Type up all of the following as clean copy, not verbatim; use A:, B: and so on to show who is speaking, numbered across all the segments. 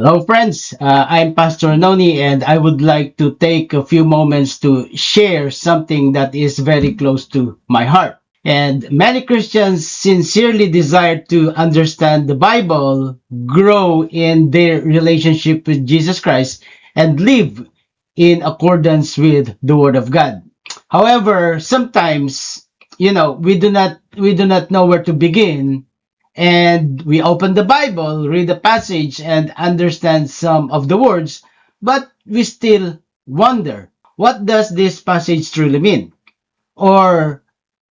A: Hello, friends. I'm Pastor Noni, and I would like to take a few moments to share something that is very close to my heart. And many Christians sincerely desire to understand the Bible, grow in their relationship with Jesus Christ, and live in accordance with the Word of God. However, sometimes, we do not know where to begin, and we open the Bible, read the passage, and understand some of the words, but we still wonder, what does this passage truly mean? Or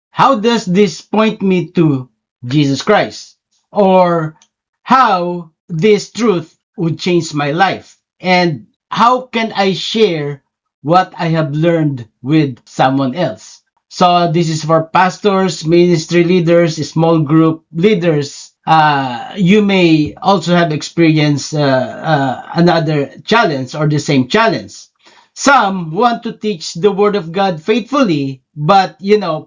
A: how does this point me to Jesus Christ? Or how this truth would change my life? And how can I share what I have learned with someone else? So this is for pastors, ministry leaders, small group leaders. You may also have experienced another challenge or the same challenge. Some want to teach the Word of God faithfully, but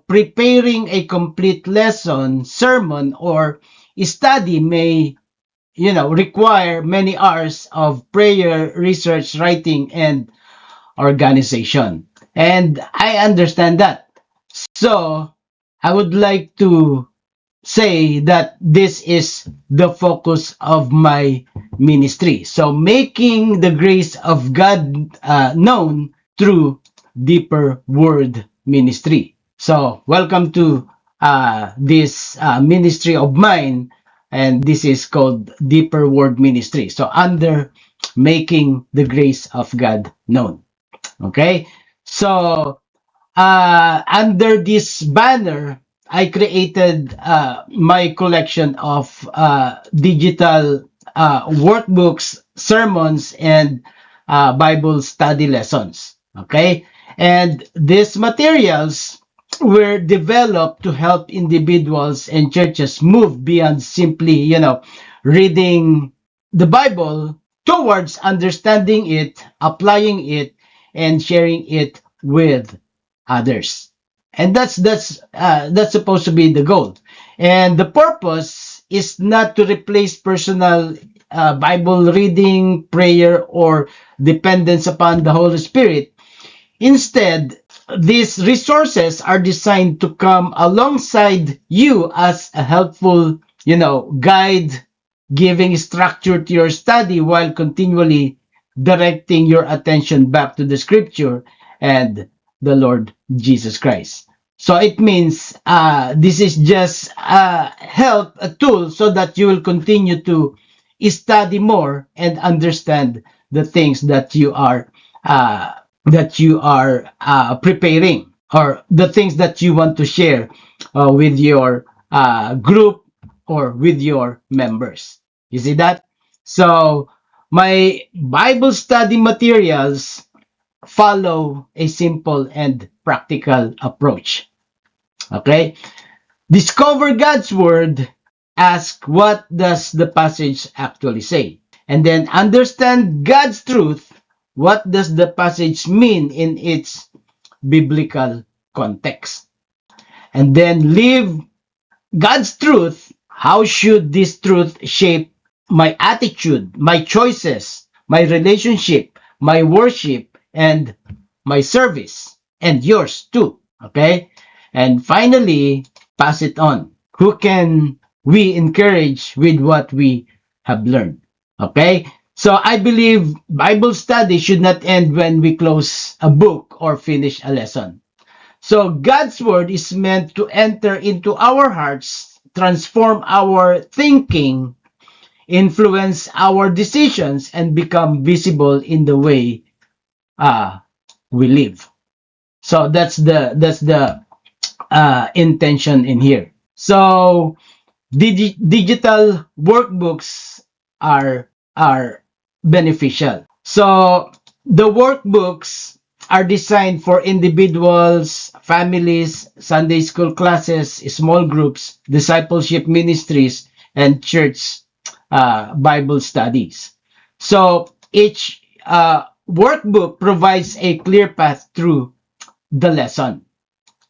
A: preparing a complete lesson, sermon, or study may require many hours of prayer, research, writing, and organization. And I understand that. So I would like to say that this is the focus of my ministry. So making the grace of God known through deeper word ministry. So welcome to this ministry of mine, and this is called Deeper Word Ministry. So under making the grace of God known. Okay, so under this banner, I created my collection of digital workbooks, sermons, and Bible study lessons. Okay, and these materials were developed to help individuals and churches move beyond simply, reading the Bible towards understanding it, applying it, and sharing it with others. And that's supposed to be the goal. And the purpose is not to replace personal Bible reading, prayer, or dependence upon the Holy Spirit. Instead, these resources are designed to come alongside you as a helpful, guide, giving structure to your study while continually directing your attention back to the scripture and the Lord Jesus Christ. So it means this is just a help, a tool, so that you will continue to study more and understand the things uh, that you are preparing, or the things that you want to share with your group or with your members. You see that? So my Bible study materials follow a simple and practical approach. Okay? Discover God's word. Ask, what does the passage actually say? And then understand God's truth. What does the passage mean in its biblical context? And then live God's truth. How should this truth shape my attitude, my choices, my relationship, my worship, and my service, and yours too? Okay? And finally, pass it on. Who can we encourage with what we have learned? Okay? So I believe Bible study should not end when we close a book or finish a lesson. So God's word is meant to enter into our hearts, transform our thinking, influence our decisions, and become visible in the way uh, we live. So that's the intention in here. So digital workbooks are beneficial. So the workbooks are designed for individuals, families, Sunday school classes, small groups, discipleship ministries, and church Bible studies. So each workbook provides a clear path through the lesson.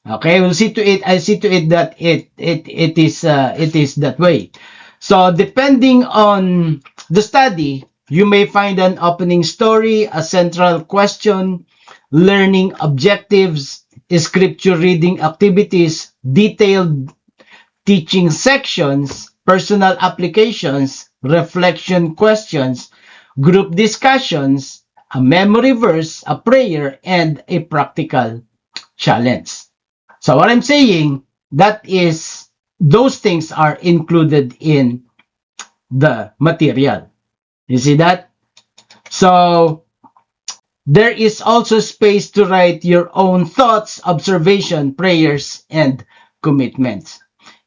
A: Okay, we'll see to it. I see to it that it is that way. So depending on the study, You may find an opening story, a central question, learning objectives, scripture reading activities, detailed teaching sections, personal applications, reflection questions, group discussions, a memory verse, a prayer, and a practical challenge. So what I'm saying, that is, those things are included in the material. You see that? So there is also space to write your own thoughts, observation, prayers, and commitments.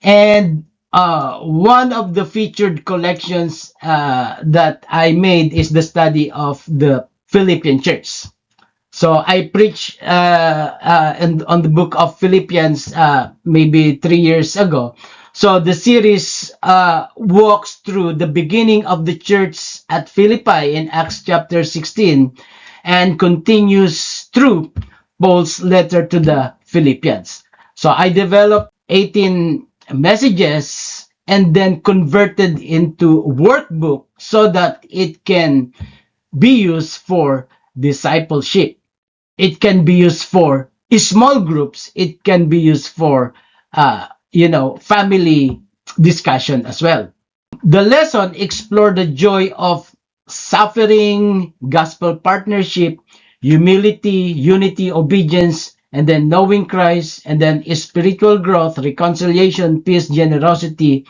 A: And one of the featured collections that I made is the study of the Philippian church. So I preached on the book of Philippians maybe 3 years ago. So the series walks through the beginning of the church at Philippi in Acts chapter 16 and continues through Paul's letter to the Philippians. So I developed 18 messages and then converted into workbook so that it can be used for discipleship. It can be used for small groups. It can be used for, family discussion as well. The lesson explore the joy of suffering, gospel partnership, humility, unity, obedience, and then knowing Christ, and then spiritual growth, reconciliation, peace, generosity,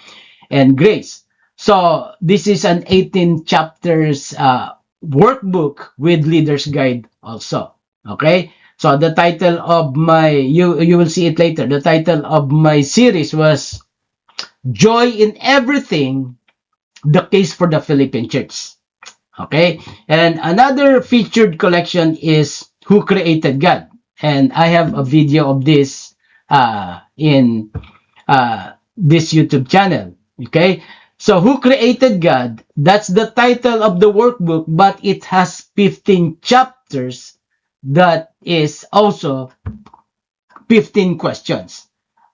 A: and grace. So this is an 18 chapters workbook with leader's guide also. Okay. So the title of my, you will see it later. The title of my series was Joy in Everything, the case for the Philippine church. Okay. And another featured collection is Who Created God. And I have a video of this in this YouTube channel. Okay. So Who Created God? That's the title of the workbook, but it has 15 chapters that is also 15 questions.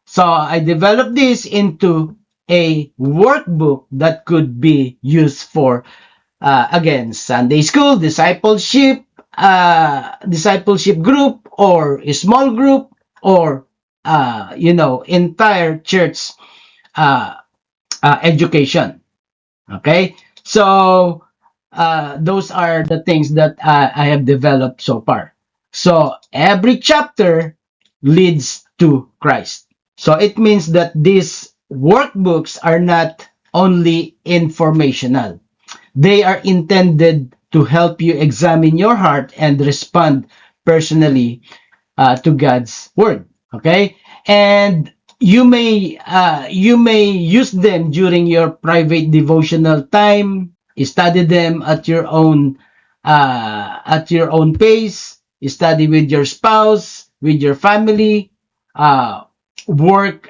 A: So I developed this into a workbook that could be used for again, Sunday school, discipleship group, or a small group, or entire church uh, education. Okay, so those are the things that I have developed so far. So every chapter leads to Christ. So it means that these workbooks are not only informational. They are intended to help you examine your heart and respond personally to God's word. Okay, and you may use them during your private devotional time. Study them at your own pace. Study with your spouse, with your family. Uh, work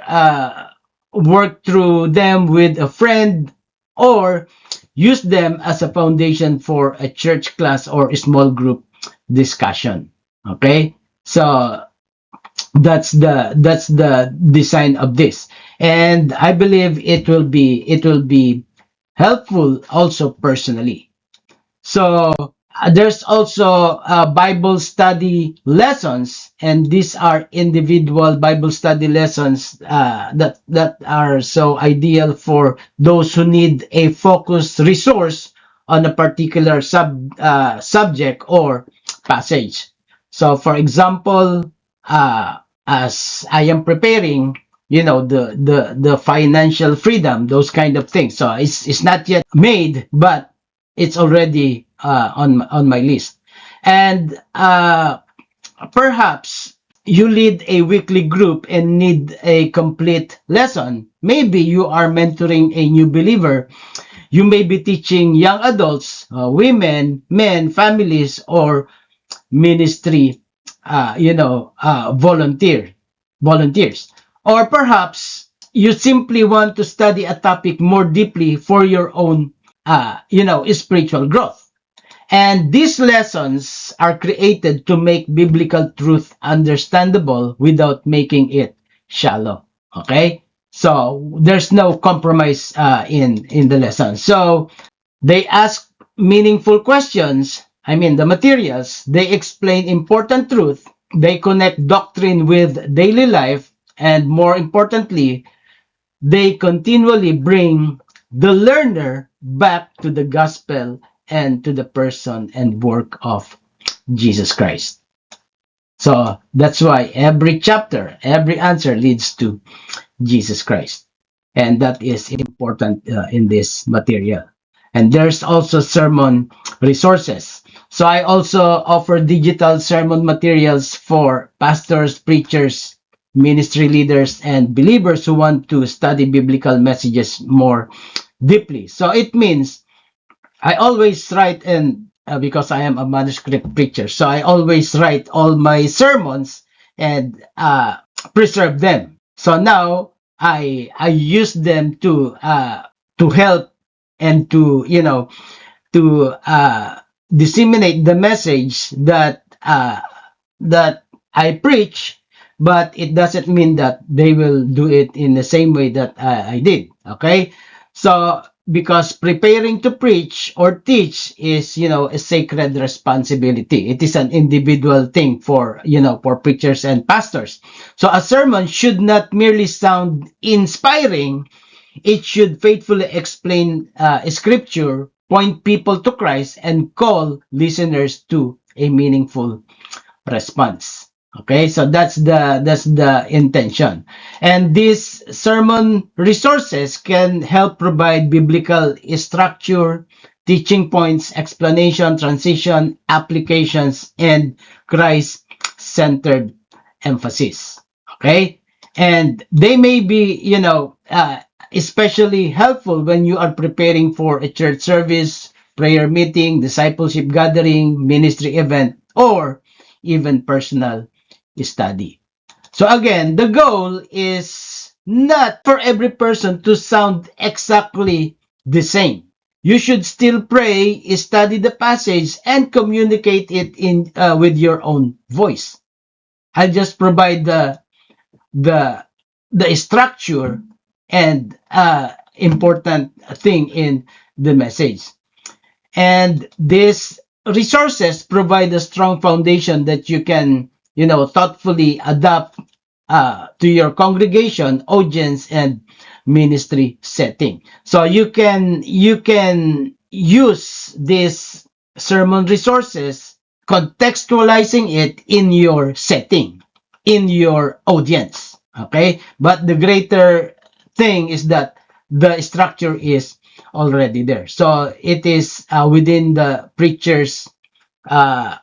A: work through them with a friend, or use them as a foundation for a church class or a small group discussion. Okay, so that's the design of this, and I believe it will be helpful also personally. So there's also Bible study lessons, and these are individual Bible study lessons that are so ideal for those who need a focused resource on a particular subject or passage. So, for example, as I am preparing, the financial freedom, those kind of things. So it's not yet made, but it's already on my list. And perhaps you lead a weekly group and need a complete lesson. Maybe you are mentoring a new believer. You may be teaching young adults, women, men, families, or ministry, volunteers. Or perhaps you simply want to study a topic more deeply for your own, spiritual growth. And these lessons are created to make biblical truth understandable without making it shallow. Okay? So there's no compromise in the lesson. So they ask meaningful questions, I mean the materials, they explain important truth, they connect doctrine with daily life, and more importantly, they continually bring the learner back to the gospel and to the person and work of Jesus Christ. So that's why every chapter, every answer leads to Jesus Christ. And that is important in this material. And there's also sermon resources. So I also offer digital sermon materials for pastors, preachers, ministry leaders, and believers who want to study biblical messages more deeply. So it means I always write, and because I am a manuscript preacher, so I always write all my sermons and preserve them. So now I use them to help and to to disseminate the message that I preach, but it doesn't mean that they will do it in the same way that I did. Okay, so because preparing to preach or teach is a sacred responsibility. It is an individual thing for for preachers and pastors. So a sermon should not merely sound inspiring, it should faithfully explain scripture, point people to Christ, and call listeners to a meaningful response. Okay, so that's the intention. And these sermon resources can help provide biblical structure, teaching points, explanation, transition, applications, and Christ-centered emphasis. Okay, and they may be especially helpful when you are preparing for a church service, prayer meeting, discipleship gathering, ministry event, or even personal study. So again, the goal is not for every person to sound exactly the same. You should still pray, study the passage, and communicate it in with your own voice. I'll just provide the the structure and important thing in the message. And these resources provide a strong foundation that you can thoughtfully adapt to your congregation, audience, and ministry setting. So you can use these sermon resources, contextualizing it in your setting, in your audience. Okay, but the greater thing is that the structure is already there. So it is within the preacher's uh,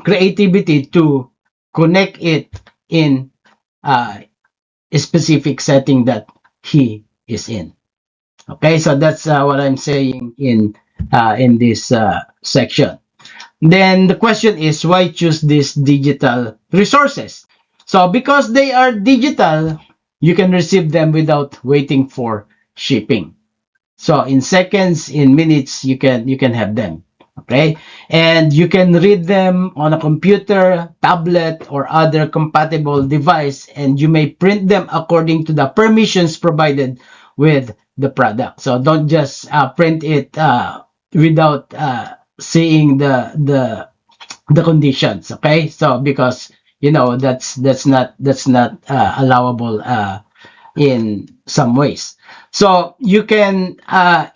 A: creativity to connect it in a specific setting that he is in. Okay, so that's what I'm saying in this section. Then the question is, why choose these digital resources? So because they are digital, you can receive them without waiting for shipping. So in seconds, in minutes, you can have them. Okay, and you can read them on a computer, tablet, or other compatible device, and you may print them according to the permissions provided with the product. So don't just print it without seeing the conditions. Okay, so because that's not allowable in some ways. So you can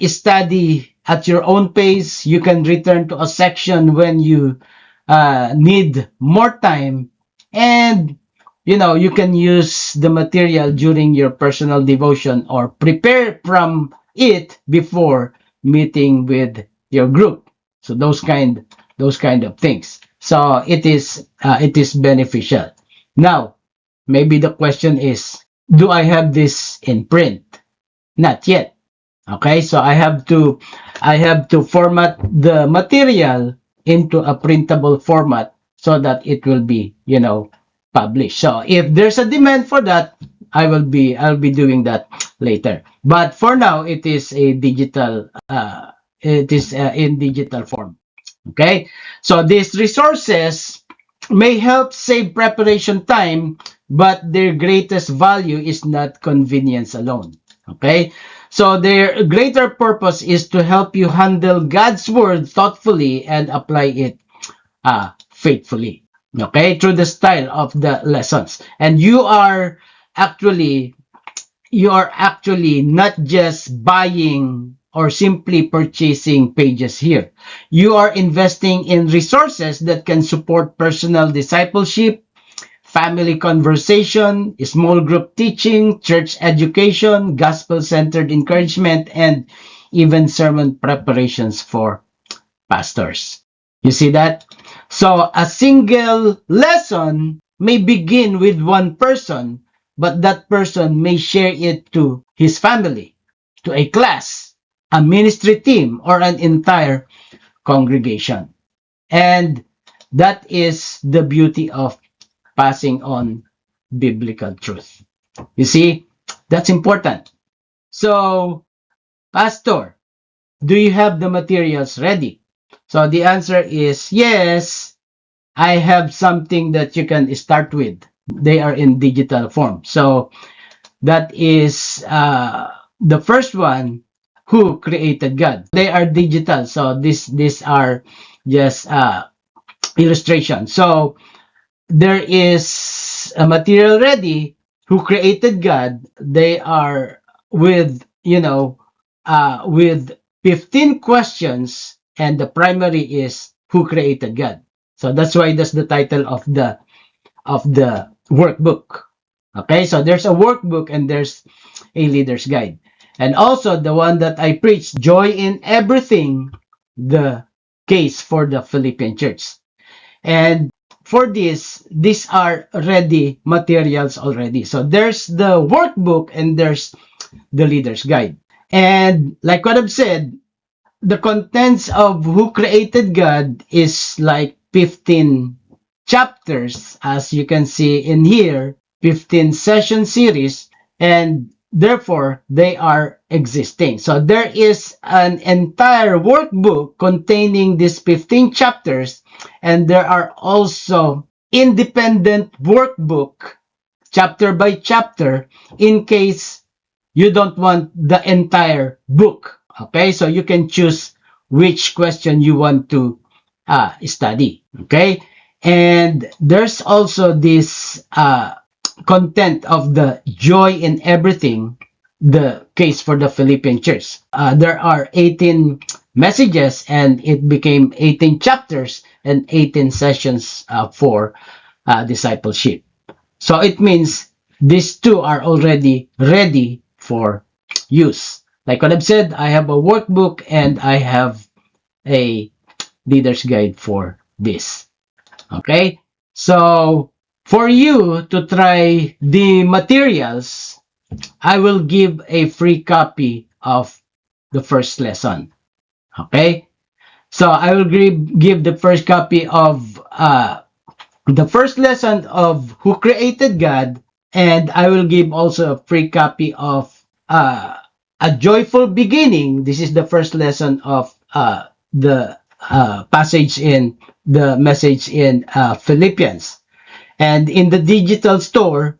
A: study at your own pace. You can return to a section when you need more time, and you can use the material during your personal devotion or prepare from it before meeting with your group. So those kind of things. So it is beneficial. Now, maybe the question is, do I have this in print? Not yet. Okay, so I have to format the material into a printable format so that it will be published. So if there's a demand for that, I'll be doing that later. But for now, it is in digital form. Okay, so these resources may help save preparation time, but their greatest value is not convenience alone. Okay, So their greater purpose is to help you handle God's word thoughtfully and apply it faithfully. Okay, through the style of the lessons. And actually you are actually not just buying or simply purchasing pages here. You are investing in resources that can support personal discipleship, family conversation, small group teaching, church education, gospel centered encouragement, and even sermon preparations for pastors. You see that? So a single lesson may begin with one person, but that person may share it to his family, to a class, a ministry team, or an entire congregation. And that is the beauty of passing on biblical truth. You see, that's important. So, Pastor, do you have the materials ready? So the answer is yes, I have something that you can start with. They are in digital form. So that is the first one, who created God. They are digital. So these are just illustration. So there is a material ready, who created God. They are with, with 15 questions, and the primary is who created God. So that's why that's the title of the workbook. Okay, so there's a workbook and there's a leader's guide. And also the one that I preach, joy in everything, the case for the Philippian church. And for this, these are ready materials already. So there's the workbook and there's the leader's guide. And like what I've said, the contents of Who Created God is like 15 chapters, as you can see in here, 15 session series, and therefore they are existing. So there is an entire workbook containing these 15 chapters, and there are also independent workbook chapter by chapter in case you don't want the entire book. Okay, so you can choose which question you want to study. Okay, and there's also this content of the joy in everything, the case for the Philippian church. There are 18 messages, and it became 18 chapters and 18 sessions for discipleship. So it means these two are already ready for use. Like what I've said, I have a workbook and I have a leader's guide for this. Okay? So for you to try the materials, I will give a free copy of the first lesson. Okay? So I will give the first copy of the first lesson of Who Created God, and I will give also a free copy of A Joyful Beginning. This is the first lesson of the passage in the message in Philippians. And in the digital store,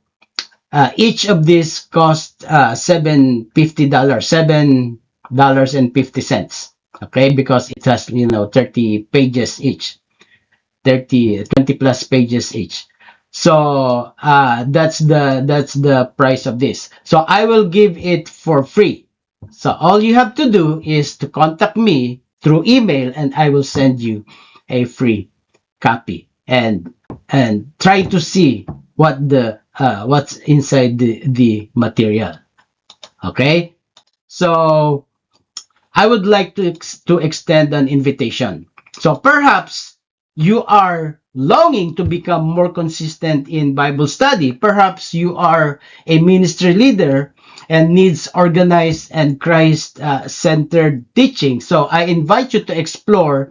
A: each of these cost $7.50. Okay, because it has 30 pages each. 20 plus pages each. So that's the price of this. So I will give it for free. So all you have to do is to contact me through email, and I will send you a free copy, and try to see what's inside the material. Okay, so I would like to extend an invitation. So perhaps you are longing to become more consistent in Bible study. Perhaps you are a ministry leader and needs organized and Christ-centered teaching. So I invite you to explore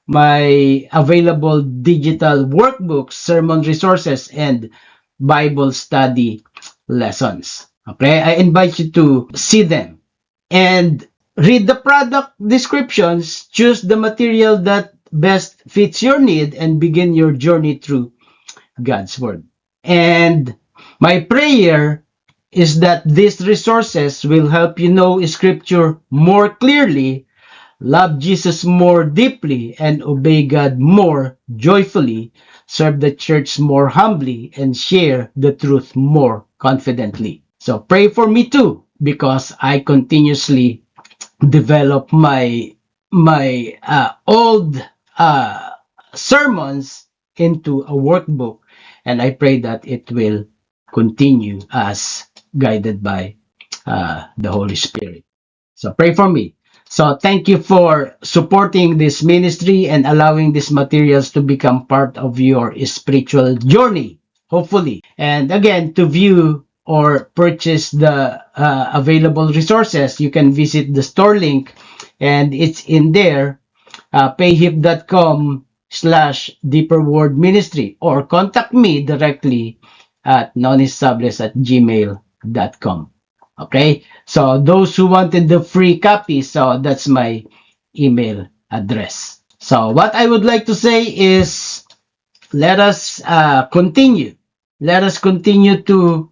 A: my available digital workbooks, sermon resources, and Bible study lessons. Okay, I invite you to see them and read the product descriptions, choose the material that best fits your need, and begin your journey through God's Word. And my prayer is that these resources will help you know Scripture more clearly, love Jesus more deeply, and obey God more joyfully, serve the church more humbly, and share the truth more confidently. So pray for me too, because I continuously develop my old sermons into a workbook, and I pray that it will continue as guided by the Holy Spirit. So pray for me. So thank you for supporting this ministry and allowing these materials to become part of your spiritual journey, hopefully. And again, to view or purchase the available resources, you can visit the store link, and it's in there, payhip.com/deeper word ministry, or contact me directly at nonisables@gmail.com. Okay, so those who wanted the free copy, so that's my email address. So what I would like to say is, let us continue. Let us continue to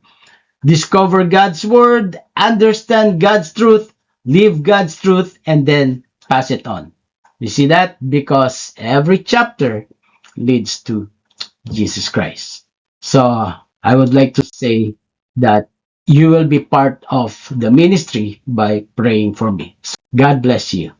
A: discover God's word, understand God's truth, live God's truth, and then pass it on. You see that? Because every chapter leads to Jesus Christ. So I would like to say that you will be part of the ministry by praying for me. So God bless you.